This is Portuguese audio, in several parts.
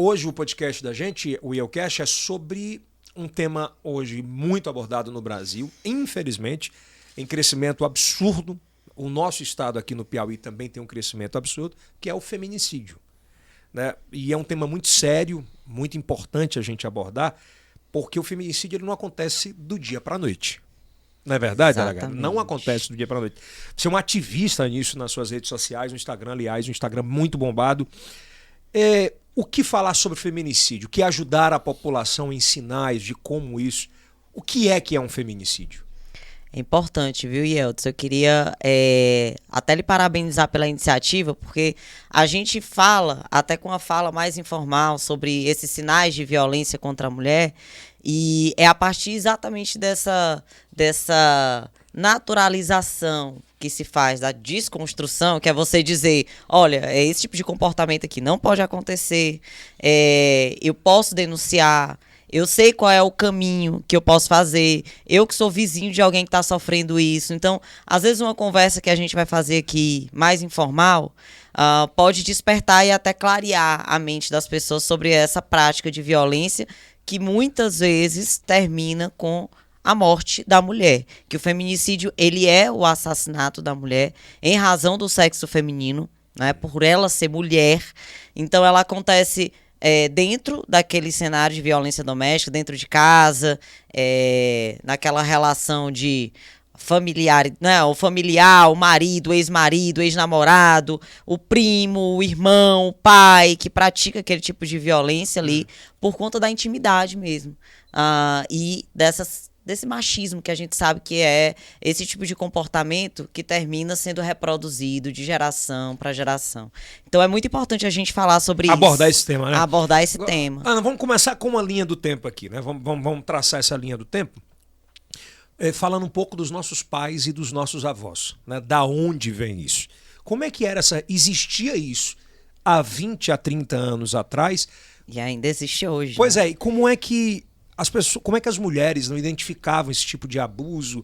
Hoje o podcast da gente, o IELCast, é sobre um tema hoje muito abordado no Brasil, infelizmente, em crescimento absurdo. O nosso estado aqui no Piauí também tem um crescimento absurdo, que é o feminicídio, né? E é um tema muito sério, muito importante a gente abordar, porque o feminicídio ele não acontece do dia para a noite. Não é verdade, Aragão? Não acontece do dia para a noite. Você é um ativista nisso nas suas redes sociais, no Instagram, aliás, um Instagram muito bombado. O que falar sobre feminicídio? O que ajudar a população em sinais de como isso? O que é um feminicídio? É importante, viu, Yeltsin? Eu queria até lhe parabenizar pela iniciativa, porque a gente fala, até com uma fala mais informal, sobre esses sinais de violência contra a mulher, e é a partir exatamente dessa naturalização que se faz, da desconstrução, que é você dizer, olha, esse tipo de comportamento aqui não pode acontecer, eu posso denunciar, eu sei qual é o caminho que eu posso fazer, eu que sou vizinho de alguém que está sofrendo isso. Então, às vezes uma conversa que a gente vai fazer aqui mais informal pode despertar e até clarear a mente das pessoas sobre essa prática de violência que muitas vezes termina com a morte da mulher. Que o feminicídio ele é o assassinato da mulher em razão do sexo feminino, né, por ela ser mulher. Então, ela acontece dentro daquele cenário de violência doméstica, dentro de casa, naquela relação de familiar, né, o familiar, o marido, o ex-marido, o ex-namorado, o primo, o irmão, o pai, que pratica aquele tipo de violência ali por conta da intimidade mesmo. E desse machismo que a gente sabe que é esse tipo de comportamento que termina sendo reproduzido de geração para geração. Então é muito importante a gente falar sobre isso. Abordar esse tema, né? Abordar esse tema. Ana, vamos começar com uma linha do tempo aqui, né? Vamos traçar essa linha do tempo, falando um pouco dos nossos pais e dos nossos avós, né? Da onde vem isso? Como é que existia isso há 20 a 30 anos atrás? E ainda existe hoje. Pois né? E como é que as mulheres não identificavam esse tipo de abuso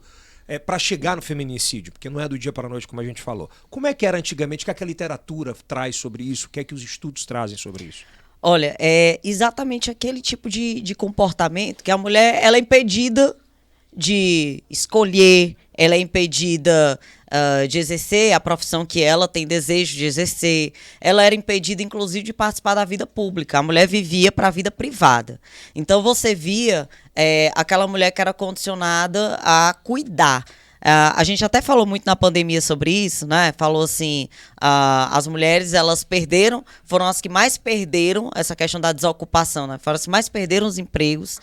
para chegar no feminicídio? Porque não é do dia para a noite, como a gente falou. Como é que era antigamente? O que é que a literatura traz sobre isso? O que é que os estudos trazem sobre isso? Olha, é exatamente aquele tipo de comportamento que a mulher ela é impedida de escolher, ela é impedida de exercer a profissão que ela tem desejo de exercer. Ela era impedida, inclusive, de participar da vida pública. A mulher vivia para a vida privada. Então, você via aquela mulher que era condicionada a cuidar. A gente até falou muito na pandemia sobre isso, né? Falou assim, as mulheres, elas perderam, foram as que mais perderam essa questão da desocupação, né? Foram as que mais perderam os empregos,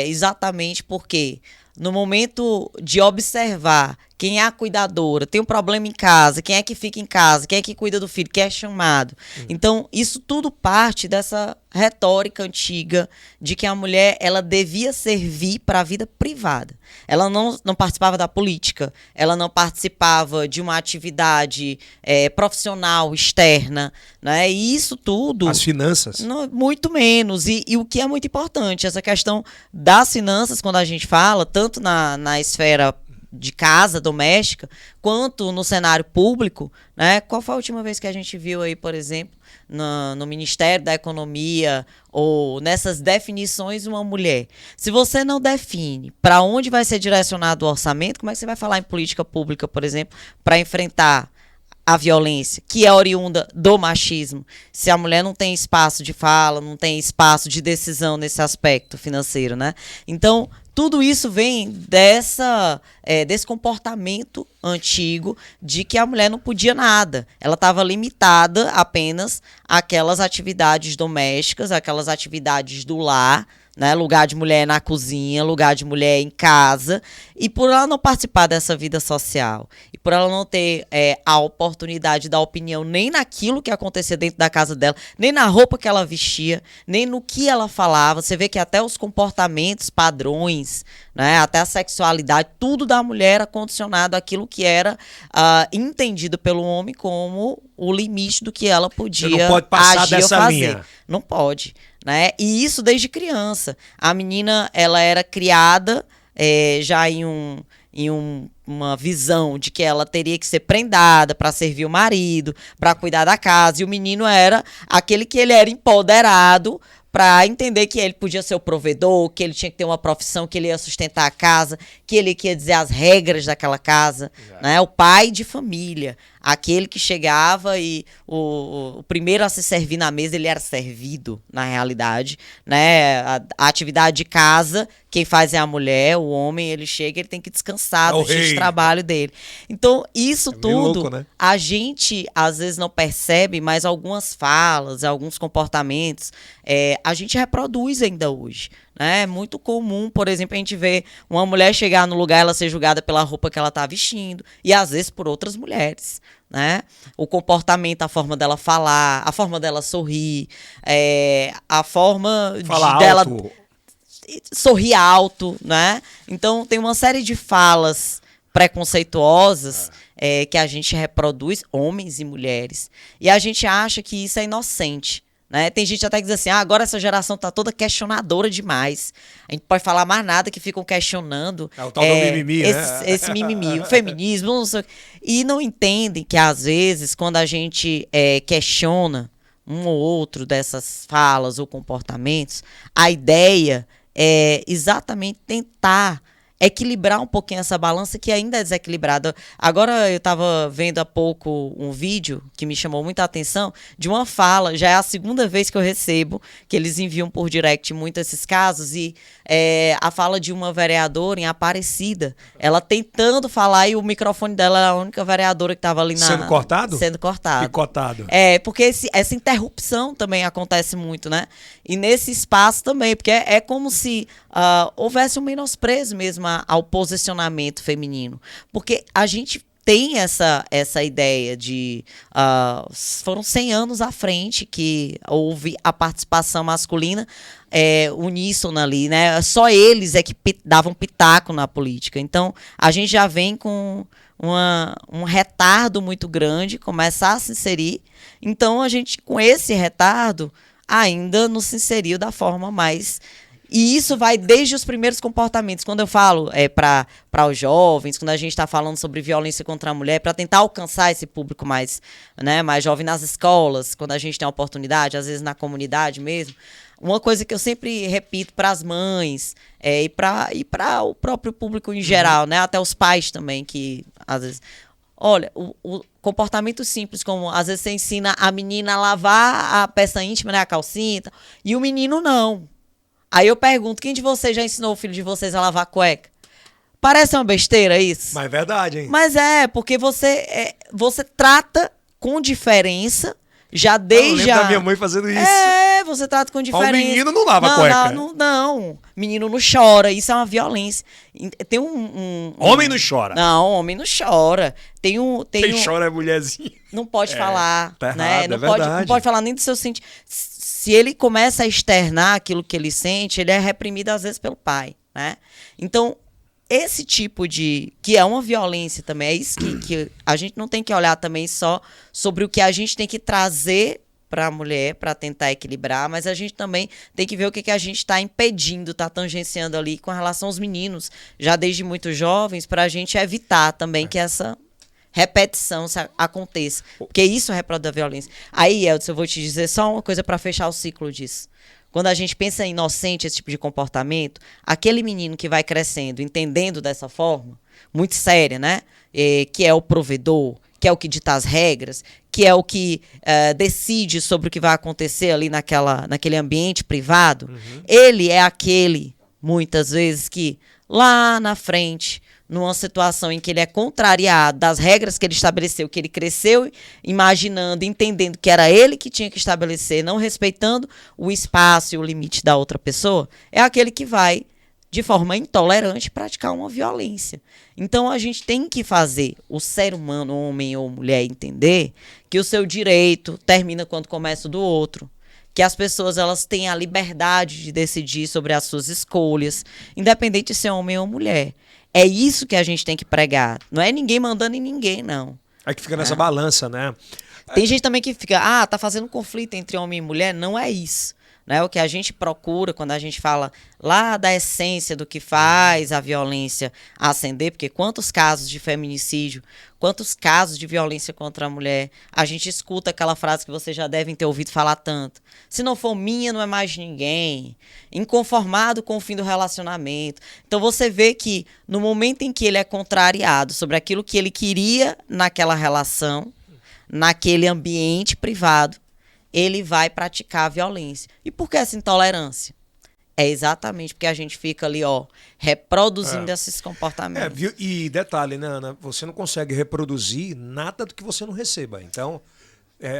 exatamente porque no momento de observar quem é a cuidadora, tem um problema em casa, quem é que fica em casa, quem é que cuida do filho, quem é chamado. Então, isso tudo parte dessa retórica antiga de que a mulher ela devia servir para a vida privada. Ela não participava da política, ela não participava de uma atividade profissional externa, né? E isso tudo... As finanças? Muito menos. E o que é muito importante, essa questão das finanças, quando a gente fala, tanto na esfera de casa, doméstica, quanto no cenário público, né? Qual foi a última vez que a gente viu aí, por exemplo, no Ministério da Economia ou nessas definições uma mulher? Se você não define para onde vai ser direcionado o orçamento, como é que você vai falar em política pública, por exemplo, para enfrentar a violência, que é oriunda do machismo, se a mulher não tem espaço de fala, não tem espaço de decisão nesse aspecto financeiro, né? Então, tudo isso vem desse comportamento antigo de que a mulher não podia nada. Ela estava limitada apenas àquelas atividades domésticas, àquelas atividades do lar, né? Lugar de mulher na cozinha, lugar de mulher em casa. E por ela não participar dessa vida social, e por ela não ter a oportunidade da opinião nem naquilo que acontecia dentro da casa dela, nem na roupa que ela vestia, nem no que ela falava, você vê que até os comportamentos, padrões, né, até a sexualidade, tudo da mulher era condicionado àquilo que era entendido pelo homem como o limite do que ela podia Você não pode passar agir dessa ou fazer. linha. Não pode, né? E isso desde criança. A menina, ela era criada já em uma visão de que ela teria que ser prendada para servir o marido, para cuidar da casa, e o menino era aquele que ele era empoderado para entender que ele podia ser o provedor, que ele tinha que ter uma profissão, que ele ia sustentar a casa, que ele ia dizer as regras daquela casa, né? O pai de família, aquele que chegava e o primeiro a se servir na mesa, ele era servido, na realidade, né? A atividade de casa, quem faz é a mulher, o homem, ele chega, ele tem que descansar do dia de trabalho dele. Então, isso tudo, louco, né? a gente às vezes não percebe, mas algumas falas, alguns comportamentos, a gente reproduz ainda hoje. É muito comum, por exemplo, a gente ver uma mulher chegar no lugar, ela ser julgada pela roupa que ela está vestindo, e às vezes por outras mulheres, né? O comportamento, a forma dela falar, a forma dela sorrir, a forma dela sorrir alto, né? Então tem uma série de falas preconceituosas que a gente reproduz, homens e mulheres, e a gente acha que isso é inocente. Né? Tem gente até que diz assim, agora essa geração tá toda questionadora demais. A gente pode falar mais nada que ficam questionando. É o tal do mimimi, esse mimimi, o feminismo, não sei, e não entendem que às vezes quando a gente questiona um ou outro dessas falas ou comportamentos, a ideia é exatamente tentar equilibrar um pouquinho essa balança que ainda é desequilibrada. Agora eu estava vendo há pouco um vídeo que me chamou muita atenção de uma fala, já é a segunda vez que eu recebo, que eles enviam por direct muito esses casos, e a fala de uma vereadora em Aparecida, ela tentando falar e o microfone dela era a única vereadora que estava ali sendo cortado? Sendo cortado. Picotado. Porque essa interrupção também acontece muito, né? E nesse espaço também, porque é como se houvesse um menosprezo mesmo ao posicionamento feminino. Porque a gente tem essa ideia de... foram 100 anos à frente que houve a participação masculina uníssona ali, né? Só eles é que davam pitaco na política. Então, a gente já vem com um retardo muito grande, começar a se inserir. Então, a gente, com esse retardo, ainda não se inseriu da forma mais... E isso vai desde os primeiros comportamentos. Quando eu falo para os jovens, quando a gente está falando sobre violência contra a mulher, para tentar alcançar esse público mais jovem nas escolas, quando a gente tem a oportunidade, às vezes na comunidade mesmo, uma coisa que eu sempre repito para as mães e para o próprio público em geral, né? Até os pais também, que às vezes... Olha, o comportamento simples, como às vezes você ensina a menina a lavar a peça íntima, né, a calcinha, e o menino não. Aí eu pergunto, quem de vocês já ensinou o filho de vocês a lavar cueca? Parece uma besteira isso? Mas é verdade, hein? Mas porque você trata com diferença, já desde eu lembro da minha mãe fazendo isso. Você trata com diferença. O menino não lava cueca. Não. Menino não chora, isso é uma violência. Tem Homem não chora. Não, homem não chora. Quem chora é mulherzinha. Não pode falar, tá né? Errado, Não pode falar nem do seu sentimento. Se ele começa a externar aquilo que ele sente, ele é reprimido às vezes pelo pai, né? Então, esse tipo que é uma violência também, é isso que a gente não tem que olhar também só sobre o que a gente tem que trazer para a mulher, para tentar equilibrar, mas a gente também tem que ver o que a gente está impedindo, está tangenciando ali com relação aos meninos, já desde muito jovens, para a gente evitar também que essa repetição aconteça, porque isso reproduz a violência. Aí, Eldson, eu vou te dizer só uma coisa para fechar o ciclo disso. Quando a gente pensa em inocente, esse tipo de comportamento, aquele menino que vai crescendo, entendendo dessa forma, muito séria, né? Que é o provedor, que é o que dita as regras, que é o que decide sobre o que vai acontecer ali naquele ambiente privado, ele é aquele, muitas vezes, que lá na frente, numa situação em que ele é contrariado das regras que ele estabeleceu, que ele cresceu imaginando, entendendo que era ele que tinha que estabelecer, não respeitando o espaço e o limite da outra pessoa, é aquele que vai, de forma intolerante, praticar uma violência. Então, a gente tem que fazer o ser humano, homem ou mulher, entender que o seu direito termina quando começa o do outro. Que as pessoas elas têm a liberdade de decidir sobre as suas escolhas, independente de ser homem ou mulher. É isso que a gente tem que pregar. Não é ninguém mandando em ninguém, não. É que fica nessa balança, né? Tem gente também que fica, tá fazendo um conflito entre homem e mulher. Não é isso. né? O que a gente procura quando a gente fala lá da essência do que faz a violência ascender, porque quantos casos de feminicídio, quantos casos de violência contra a mulher, a gente escuta aquela frase que vocês já devem ter ouvido falar tanto. Se não for minha, não é mais de ninguém. Inconformado com o fim do relacionamento. Então você vê que no momento em que ele é contrariado sobre aquilo que ele queria naquela relação, naquele ambiente privado, ele vai praticar a violência. E por que essa intolerância? É exatamente porque a gente fica ali, ó, reproduzindo esses comportamentos. E detalhe, né, Ana? Você não consegue reproduzir nada do que você não receba. Então,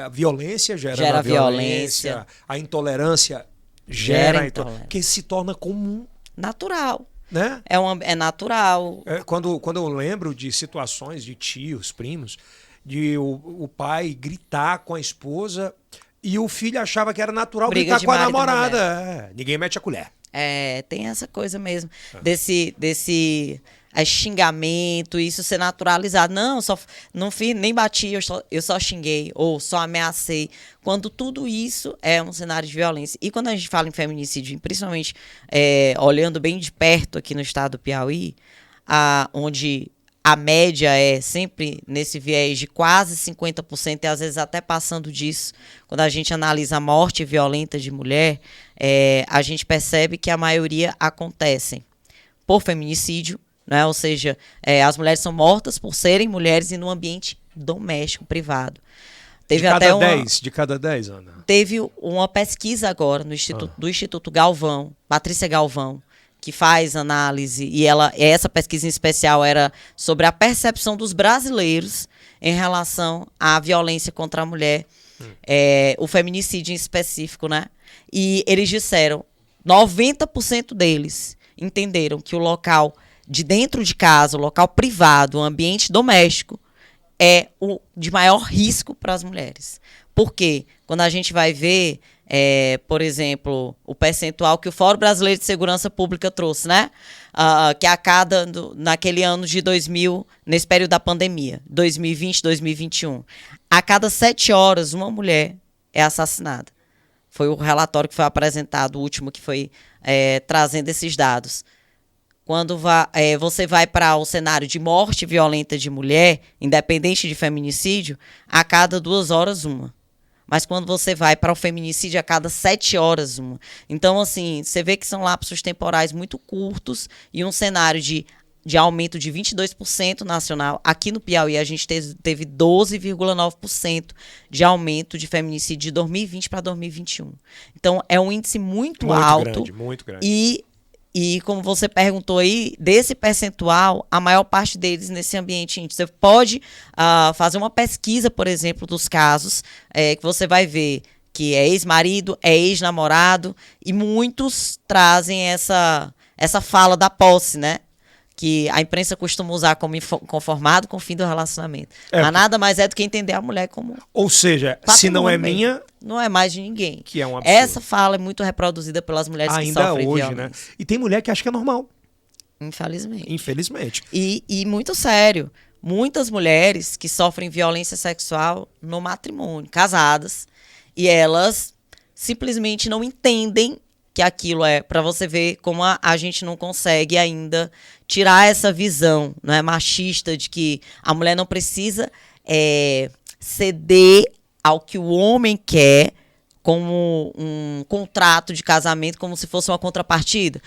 a violência gera a violência, a intolerância gera a intolerância, porque se torna comum. Natural. Né? É natural. Quando eu lembro de situações de tios, primos, de o pai gritar com a esposa e o filho achava que era natural Briga gritar com a namorada. Ninguém mete a colher. Tem essa coisa mesmo, desse xingamento, isso ser naturalizado. Não, não fiz, nem bati, eu só xinguei, ou só ameacei. Quando tudo isso é um cenário de violência. E quando a gente fala em feminicídio, principalmente olhando bem de perto aqui no estado do Piauí, onde a média é sempre nesse viés de quase 50%, e às vezes até passando disso. Quando a gente analisa a morte violenta de mulher, a gente percebe que a maioria acontecem por feminicídio, né? Ou seja, as mulheres são mortas por serem mulheres e no ambiente doméstico, privado. Teve de cada 10, Ana? Teve uma pesquisa agora no do Instituto Galvão, Patrícia Galvão, que faz análise, e essa pesquisa em especial era sobre a percepção dos brasileiros em relação à violência contra a mulher, o feminicídio em específico, né? E eles disseram, 90% deles entenderam que o local de dentro de casa, o local privado, o ambiente doméstico, é o de maior risco para as mulheres. Por quê? Quando a gente vai ver, por exemplo, o percentual que o Fórum Brasileiro de Segurança Pública trouxe, né? Que naquele ano de 2000, nesse período da pandemia, 2020, 2021, a cada 7 horas uma mulher é assassinada. Foi o relatório que foi apresentado, o último que foi trazendo esses dados. Quando você vai para o cenário de morte violenta de mulher, independente de feminicídio, a cada 2 horas uma. Mas quando você vai para o feminicídio, a cada 7 horas uma. Então, assim, você vê que são lapsos temporais muito curtos e um cenário de aumento de 22% nacional. Aqui no Piauí, a gente teve 12,9% de aumento de feminicídio de 2020 para 2021. Então, é um índice muito alto. Muito grande. E como você perguntou aí, desse percentual, a maior parte deles nesse ambiente íntimo. Você pode fazer uma pesquisa, por exemplo, dos casos, que você vai ver que é ex-marido, é ex-namorado, e muitos trazem essa fala da posse, né? Que a imprensa costuma usar como conformado com o fim do relacionamento. Mas nada mais é do que entender a mulher como... Ou seja, se não é minha... Não é mais de ninguém. Que é um absurdo. Essa fala é muito reproduzida pelas mulheres que sofrem hoje, violência. Né? E tem mulher que acha que é normal. Infelizmente. E muito sério. Muitas mulheres que sofrem violência sexual no matrimônio, casadas, e elas simplesmente não entendem que aquilo para você ver como a gente não consegue ainda tirar essa visão, não é, machista, de que a mulher não precisa ceder ao que o homem quer como um contrato de casamento, como se fosse uma contrapartida.